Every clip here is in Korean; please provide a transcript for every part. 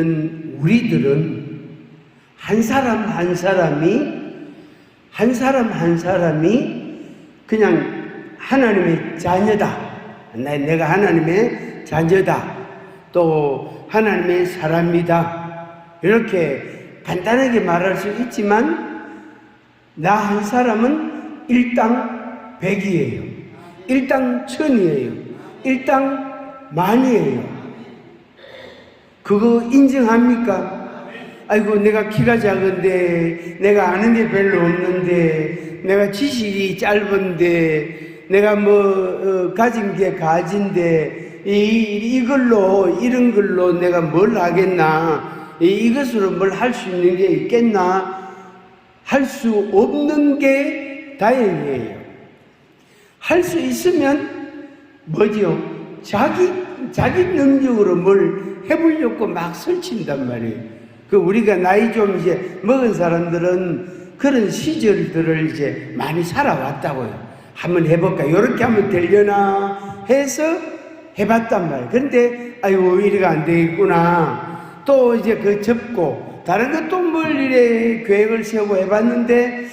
우리들은 한 사람 한 사람이 그냥 하나님의 자녀다. 내가 하나님의 자녀다. 또 하나님의 사람이다. 이렇게 간단하게 말할 수 있지만 나 한 사람은 일당 백이에요. 일당 천이에요. 일당 만이에요. 그거 인정합니까? 아이고 내가 키가 작은데, 내가 아는 게 별로 없는데, 내가 지식이 짧은데, 내가 가진 게 가진데, 이걸로 이런 걸로 내가 뭘 하겠나? 이것으로 뭘 할 수 있는 게 있겠나? 할 수 없는 게 다행이에요. 할 수 있으면 뭐지요? 자기 능력으로 뭘 해보려고 막 설친단 말이에요. 우리가 나이 좀 이제 먹은 사람들은 그런 시절들을 이제 많이 살아왔다고요. 한번 해볼까? 이렇게 하면 되려나 해서 해봤단 말이에요. 그런데, 아이고, 이래가 안 되겠구나. 또 이제 접고, 다른 것도 뭘 이래 계획을 세우고 해봤는데,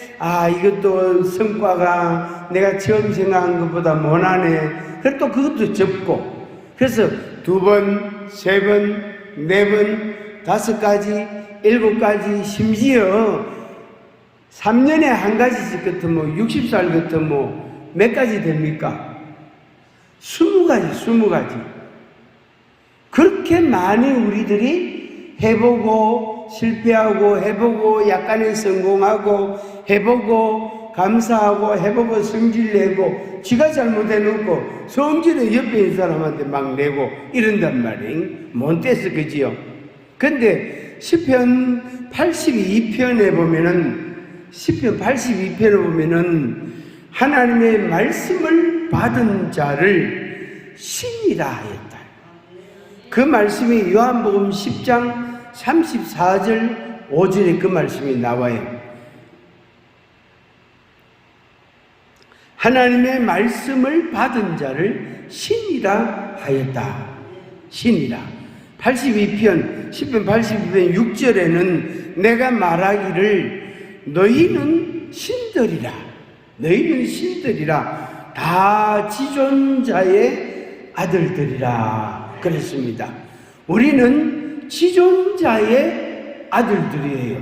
이것도 성과가 내가 처음 생각한 것보다 못하네. 그래서 또 그것도 접고. 그래서 2번, 3번, 4번, 5가지, 7가지, 심지어 3년에 한 가지씩 같으면 60살 같으면 몇 가지 됩니까? 20가지. 그렇게 많이 우리들이 해보고 실패하고 해보고 약간의 성공하고 해보고 감사하고 해보고 성질 내고 지가 잘못해놓고 성질은 옆에 있는 사람한테 막 내고 이런단 말이에요. 못 돼서 그지요. 근데 시편 82편에 보면은 하나님의 말씀을 받은 자를 신이라 하였다. 그 말씀이 요한복음 10장 34절 5절에 그 말씀이 나와요. 하나님의 말씀을 받은 자를 신이라 하였다. 신이라. 82편 6절에는 내가 말하기를 너희는 신들이라 다 지존자의 아들들이라 그랬습니다. 우리는 지존자의 아들들이에요.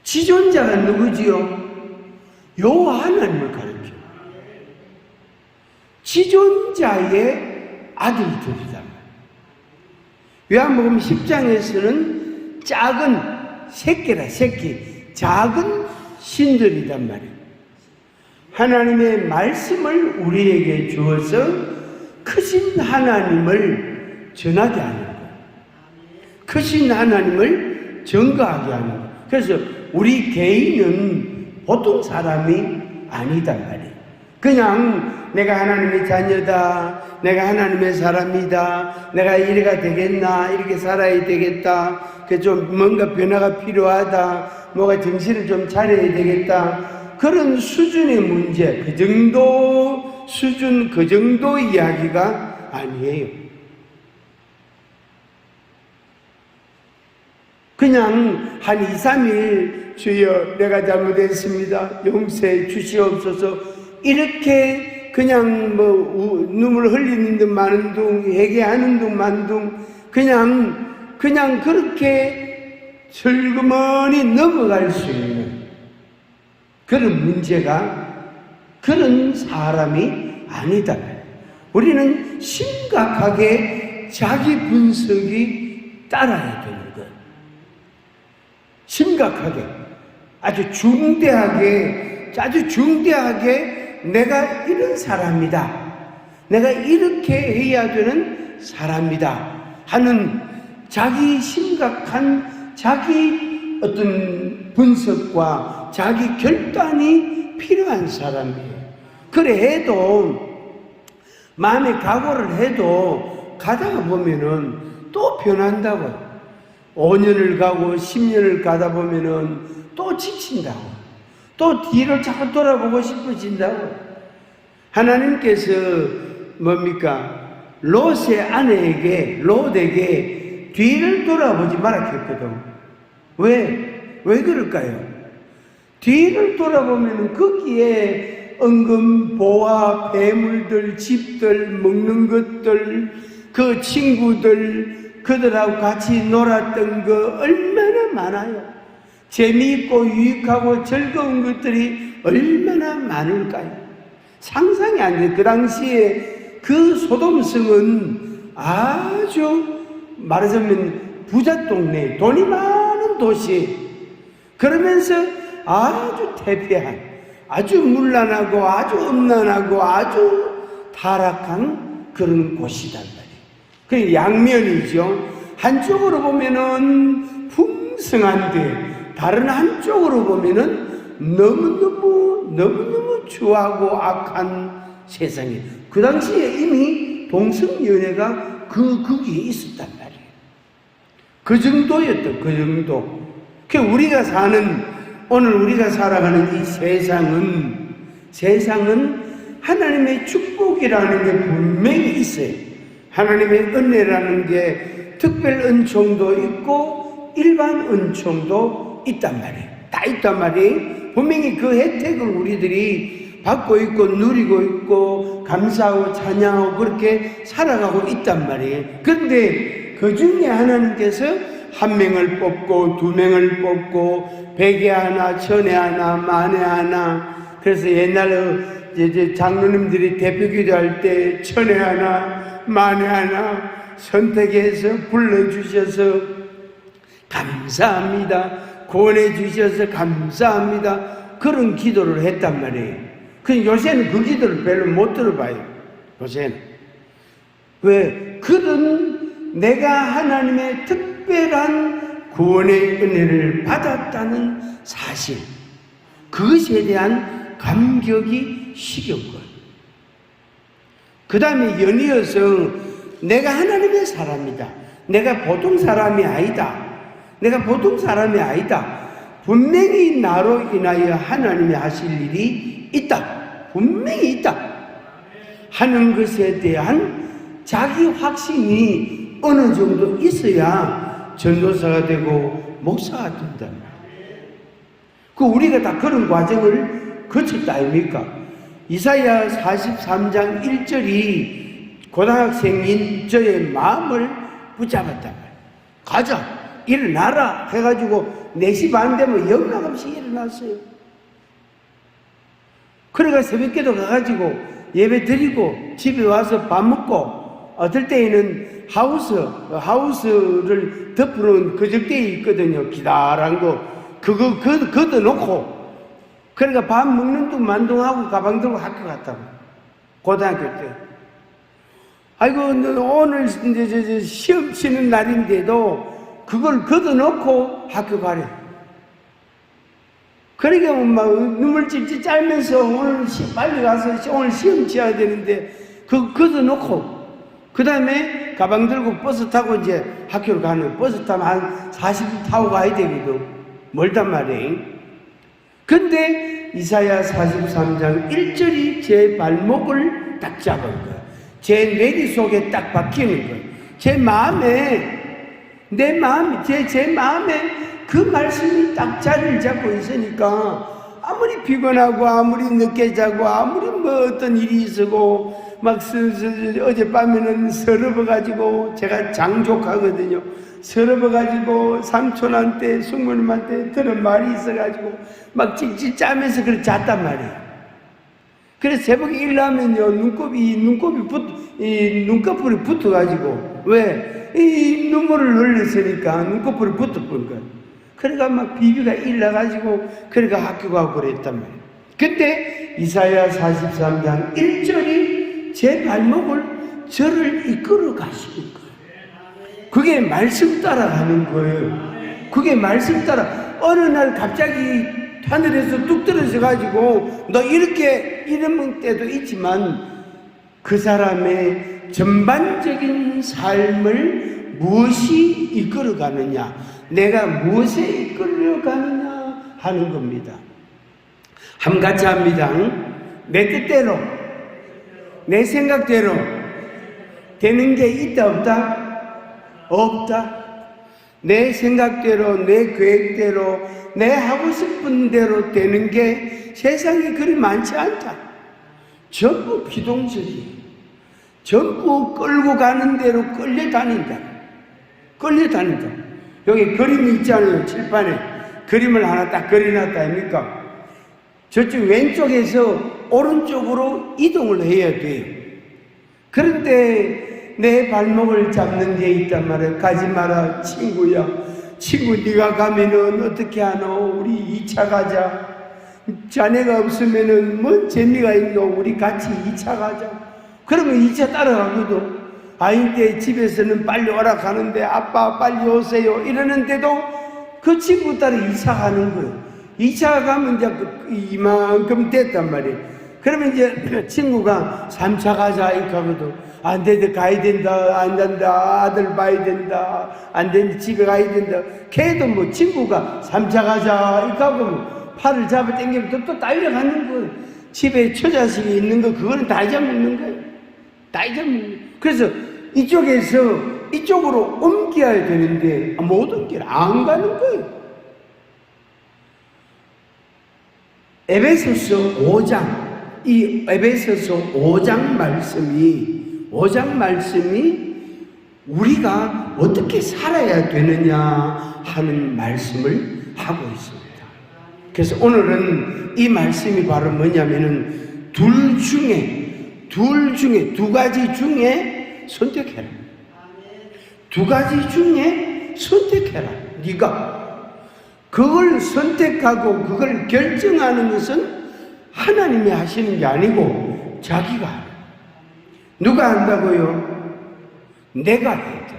지존자가 누구지요? 여호와 하나님을 가르쳐. 지존자의 아들들이다. 요한복음 10장에서는 작은 작은 신들이란 말이에요. 하나님의 말씀을 우리에게 주어서 크신 하나님을 전하게 하는 거예요. 크신 하나님을 증거하게 하는 거예요. 그래서 우리 개인은 보통 사람이 아니단 말이에요. 그냥 내가 하나님의 자녀다, 내가 하나님의 사람이다, 내가 이래가 되겠나, 이렇게 살아야 되겠다, 좀 뭔가 변화가 필요하다, 뭐가 정신을 좀 차려야 되겠다, 그런 수준의 문제, 그 정도 수준, 그 정도 이야기가 아니에요. 그냥 한 2, 3일 주여 내가 잘못했습니다. 용서해 주시옵소서. 이렇게 그냥 눈물 흘리는 듯 마는 둥, 회개하는 둥 마는 둥, 그냥 그렇게 슬그머니 넘어갈 수 있는 그런 문제가, 그런 사람이 아니다. 우리는 심각하게 자기 분석이 따라야 되는 거예요. 심각하게, 아주 중대하게 내가 이런 사람이다, 내가 이렇게 해야 되는 사람이다 하는 자기 심각한 자기 어떤 분석과 자기 결단이 필요한 사람이에요. 그래 해도, 마음에 각오를 해도 가다가 보면은 또 변한다고. 5년을 가고 10년을 가다 보면은 또 지친다고. 또 뒤를 자꾸 돌아보고 싶어진다고. 하나님께서 뭡니까? 롯의 아내에게, 롯에게 뒤를 돌아보지 말라 했거든. 왜 그럴까요? 뒤를 돌아보면 거기에 은금, 보화, 배물들, 집들, 먹는 것들, 그 친구들, 그들하고 같이 놀았던 거 얼마나 많아요. 재미있고 유익하고 즐거운 것들이 얼마나 많을까요? 상상이 안 돼. 그 당시에 그 소돔성은 아주 말하자면 부자 동네, 돈이 많은 도시, 그러면서 아주 태폐한, 아주 문란하고 아주 음란하고 아주 타락한 그런 곳이단 말이에요. 그 양면이죠. 한쪽으로 보면은 풍성한데 다른 한쪽으로 보면은 너무너무 추하고 악한 세상이에요. 그 당시에 이미 동성연애가 그 거기에 있었단 말이에요. 그 정도였던, 그 정도. 오늘 우리가 살아가는 이 세상은 하나님의 축복이라는 게 분명히 있어요. 하나님의 은혜라는 게 특별 은총도 있고 일반 은총도 있단 말이에요. 다 있단 말이에요. 분명히 그 혜택을 우리들이 받고 있고 누리고 있고 감사하고 찬양하고 그렇게 살아가고 있단 말이에요. 그런데 그 중에 하나님께서 한 명을 뽑고 두 명을 뽑고 100에 하나, 1000에 하나, 만에 하나. 그래서 옛날에 이제 장로님들이 대표 기도할 때 1000에 하나, 만에 하나 선택해서 불러주셔서 감사합니다. 구원해 주셔서 감사합니다. 그런 기도를 했단 말이에요. 요새는 그 기도를 별로 못 들어봐요. 요새는. 왜? 그런 내가 하나님의 특별한 구원의 은혜를 받았다는 사실, 그것에 대한 감격이 식은 거예요. 그 다음에 연이어서 내가 하나님의 사람이다. 내가 보통 사람이 아니다. 내가 보통 사람이 아니다. 분명히 나로 인하여 하나님이 하실 일이 있다. 분명히 있다. 하는 것에 대한 자기 확신이 어느 정도 있어야 전도사가 되고 목사가 된다. 우리가 다 그런 과정을 거쳤다 아닙니까? 이사야 43장 1절이 고등학생인 저의 마음을 붙잡았단 말이에요. 가자, 일어나라 해가지고 4시 반 되면 영락없이 일어났어요. 그래가 새벽기도 가가지고 예배 드리고 집에 와서 밥 먹고, 어떨 때에는 하우스를 덮어놓은 거적대에 있거든요. 기다란 거 그거 걷어놓고, 그러니까 밥 먹는 둥 만둥하고 가방 들고 학교 갔다고. 고등학교 때. 아이고 오늘 이제 시험 치는 날인데도 그걸 걷어놓고 학교 가래. 그러니까 막 눈물 찔찔 짜면서 오늘 빨리 가서 오늘 시험 치어야 되는데 그거 걷어놓고, 그 다음에 가방 들고 버스 타고 이제 학교를 가는, 버스 타면 한 40분 타고 가야 되거든. 멀단 말이에요. 근데 이사야 43장 1절이 제 발목을 딱 잡은 거예요. 제 뇌리 속에 딱 박히는 거예요. 제 마음에 그 말씀이 딱 자리를 잡고 있으니까 아무리 피곤하고 아무리 늦게 자고 아무리 어떤 일이 있고 막 어젯밤에는 서러워가지고, 제가 장족하거든요. 서러워가지고 삼촌한테 숙모님한테 들은 말이 있어가지고 막 찔찔 짜면서 그렇게 잤단 말이에요. 그래서 새벽에 일어나면요 눈꺼풀이 붙어가지고, 왜? 이 눈물을 흘렸으니까 눈꺼풀이 붙어버린 거예요. 그러니까 막 비비가 일나가지고 그러니까 학교 가고 그랬단 말이에요. 근데 이사야 43장 1절이 제 발목을 저를 이끌어 가시는 거예요. 그게 말씀 따라 가는 거예요. 그게 말씀 따라. 어느 날 갑자기 하늘에서 뚝 떨어져 가지고 너 이렇게 이러는 때도 있지만, 그 사람의 전반적인 삶을 무엇이 이끌어가느냐, 내가 무엇에 이끌려가느냐 하는 겁니다. 함같이 합니다. 내 뜻대로, 내 생각대로 되는 게 있다 없다? 없다. 내 생각대로, 내 계획대로, 내 하고 싶은 대로 되는 게 세상에 그리 많지 않다. 전부 비동적이에요. 전부 끌고 가는 대로 끌려다닌다. 끌려다닌다. 여기 그림이 있잖아요. 칠판에 그림을 하나 딱 그려놨다 아닙니까? 저쪽 왼쪽에서 오른쪽으로 이동을 해야 돼요. 그런데 내 발목을 잡는 게 있단 말이에요. 가지 마라 친구야. 친구 네가 가면은 어떻게 하노? 우리 2차 가자. 자네가 없으면은 뭔 재미가 있노? 우리 같이 2차 가자. 그러면 2차 따라가거든. 아닌데 집에서는 빨리 오라 가는데 아빠 빨리 오세요 이러는데도 그 친구 따라 2차 가는 거예요. 2차 가면 이제 이만큼 됐단 말이에요. 그러면 이제 친구가 3차 가자 이렇게 하거든. 안 된다, 가야 된다, 안 된다, 아들 봐야 된다, 안 된다, 집에 가야 된다. 걔도 뭐 친구가 3차 가자 이렇게 하고 팔을 잡아 당기면 또 달려가는 거예요. 집에 처자식이 있는 거 그거는 다 잊어먹는 거예요. 다 잊어먹는 거예요. 그래서 이쪽에서 이쪽으로 옮겨야 되는데 못 옮겨 안 가는 거예요. 에베소서 5장, 이 에베소서 5장 말씀이 우리가 어떻게 살아야 되느냐 하는 말씀을 하고 있습니다. 그래서 오늘은 이 말씀이 바로 뭐냐면은 둘 중에 두 가지 중에 선택해라. 두 가지 중에 선택해라. 네가 그걸 선택하고 그걸 결정하는 것은 하나님이 하시는 게 아니고 자기가 하는. 누가 한다고요? 내가 해야 돼.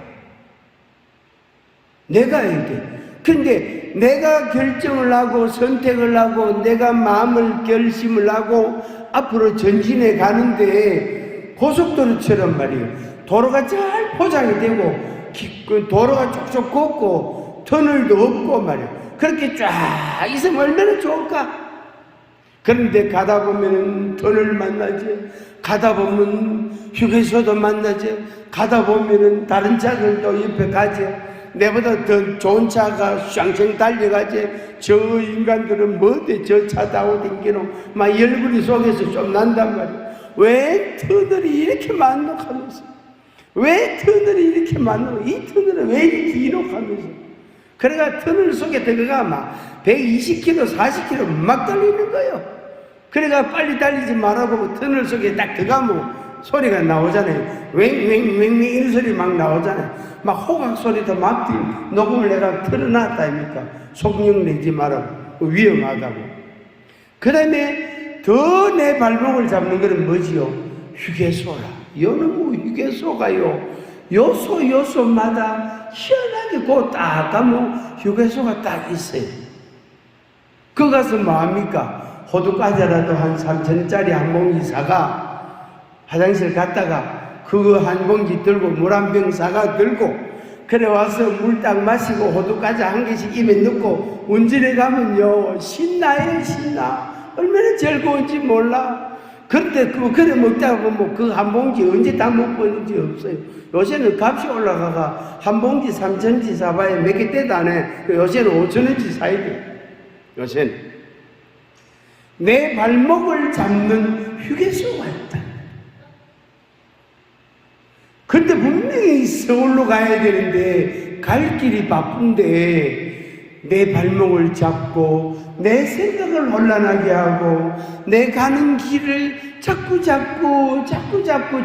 내가 해야 돼. 근데 내가 결정을 하고 선택을 하고 내가 마음을 결심을 하고 앞으로 전진해 가는데 고속도로처럼 말이에요. 도로가 잘 포장이 되고 도로가 쭉쭉 걷고 터널도 없고 말이에요. 그렇게 쫙 있으면 얼마나 좋을까? 그런데 가다 보면 터널 만나지, 가다 보면 휴게소도 만나지, 가다 보면 다른 차들도 옆에 가지, 내보다 더 좋은 차가 샹샹 달려가지. 저 인간들은 뭐대 저 차 타고 댕기노 막 열불이 속에서 좀 난단 말이야. 왜 터널이 이렇게 많노 하면서, 왜 터널이 이렇게 많노, 이 터널은 왜 이렇게 기노 하면서. 그래가 터널 속에 들어가 막 120km, 40km 막 달리는 거예요. 그래가 빨리 달리지 말아보고 터널 속에 딱 들어가면 소리가 나오잖아요. 웽웽웽웽 이런 소리 막 나오잖아요. 막 호각 소리도 막 녹음을 내가 틀어놨다 아닙니까? 속력 내지 말라고. 위험하다고. 그 다음에 더 내 발목을 잡는 것은 뭐지요? 휴게소라. 여는 뭐 휴게소가요. 요소마다 희한하게 그 딱 가면 휴게소가 딱 있어요. 그 가서 뭐합니까? 호두과자라도 한 3,000원짜리 한 봉지 사가 화장실 갔다가 그거 한 봉지 들고 물 한 병 사가 들고 그래 와서 물 딱 마시고 호두과자 한 개씩 입에 넣고 운전해 가면요 신나요. 신나. 얼마나 즐거운지 몰라. 그런데 그래 먹다가 보면 그 한 봉지 언제 다 먹고 있는지 없어요. 요새는 값이 올라가가 한 봉지 3,000원치 사봐야 몇 개 떼도 안 해. 요새는 5,000원치 사야 돼. 요새는. 내 발목을 잡는 휴게소가 있다. 근데 분명히 서울로 가야 되는데 갈 길이 바쁜데 내 발목을 잡고 내 생각을 혼란하게 하고 내 가는 길을 자꾸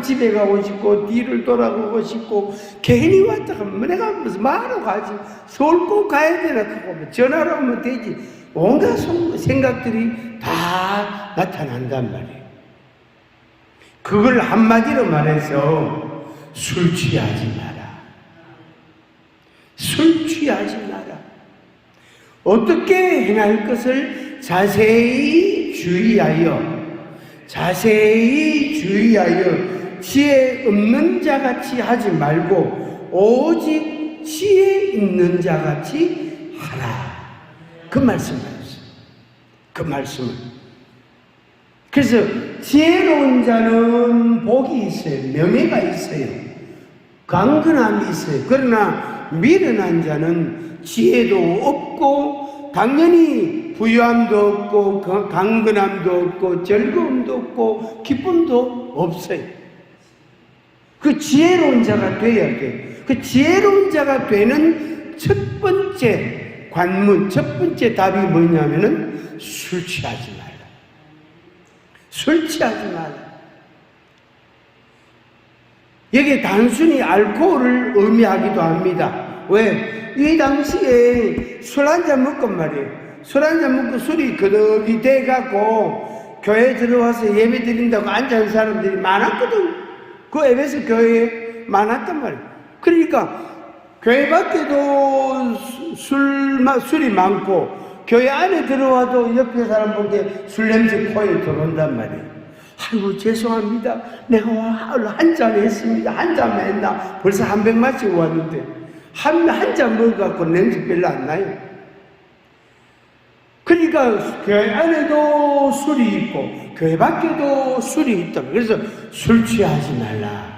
집에 가고 싶고 뒤를 돌아보고 싶고 괜히 왔다가 내가 무슨 말로 가지 서울 꼭 가야 되나 하고 전화로 하면 되지. 온갖 생각들이 다 나타난단 말이에요. 그걸 한마디로 말해서 술 취하지 마라. 술 취하지 마라. 어떻게 행할 것을 자세히 주의하여 지혜 없는 자같이 하지 말고 오직 지혜 있는 자같이 하라. 그 말씀이었어요. 그 말씀을. 그래서 지혜로운 자는 복이 있어요. 명예가 있어요. 강건함이 있어요. 그러나 미련한 자는 지혜도 없고 당연히 부유함도 없고 강건함도 없고 즐거움도 없고 기쁨도 없어요. 그 지혜로운 자가 돼야 돼. 그 지혜로운 자가 되는 첫 번째 관문, 첫 번째 답이 뭐냐면은 술 취하지 말라. 술 취하지 말라. 여기에 단순히 알코올을 의미하기도 합니다. 왜? 이 당시에 술 한잔 먹고 말이에요. 술 한잔 먹고 술이 거덕이 돼갖고 교회 들어와서 예배 드린다고 앉아있는 사람들이 많았거든. 그 에베소 교회에 많았단 말이에요. 그러니까 교회 밖에도 술이 많고 교회 안에 들어와도 옆에 사람 보기에 술 냄새 코에 들어온단 말이에요. 아이고 죄송합니다. 내가 한 잔 했습니다. 한 잔 했나? 벌써 한 병 마시고 왔는데 한 잔 먹어갖고 냄새 별로 안 나요. 그러니까 교회 안에도 술이 있고 교회 밖에도 술이 있다. 그래서 술 취하지 말라.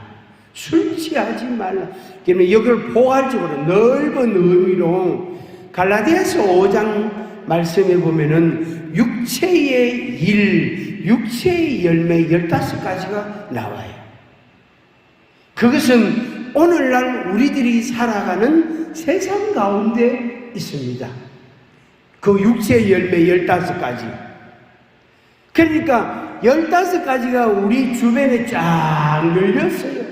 술 취하지 말라. 그러면 여기를 포괄적으로 넓은 의미로 갈라디아서 5장 말씀에 보면은 육체의 일, 육체의 열매 15가지가 나와요. 그것은 오늘날 우리들이 살아가는 세상 가운데 있습니다. 그 육체의 열매 15가지. 그러니까 15가지가 우리 주변에 쫙 늘렸어요.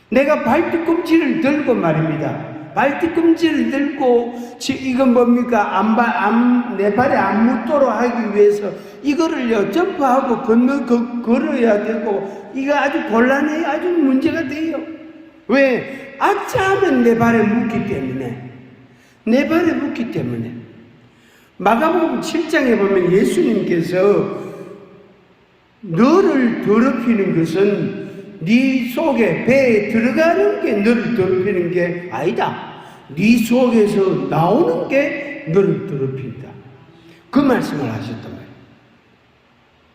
내가 발뒤꿈치를 들고 말입니다. 발뒤꿈치를 들고 이건 뭡니까? 내 발에 안 묻도록 하기 위해서 이거를요 점프하고 걸어야 되고 이거 아주 곤란해요. 아주 문제가 돼요. 왜? 아차하면 내 발에 묻기 때문에. 내 발에 묻기 때문에. 마가복음 7장에 보면 예수님께서 너를 더럽히는 것은 네 속에 배에 들어가는 게 너를 더럽히는 게 아니다. 네 속에서 나오는 게 너를 더럽힌다. 그 말씀을 하셨단 말이에요.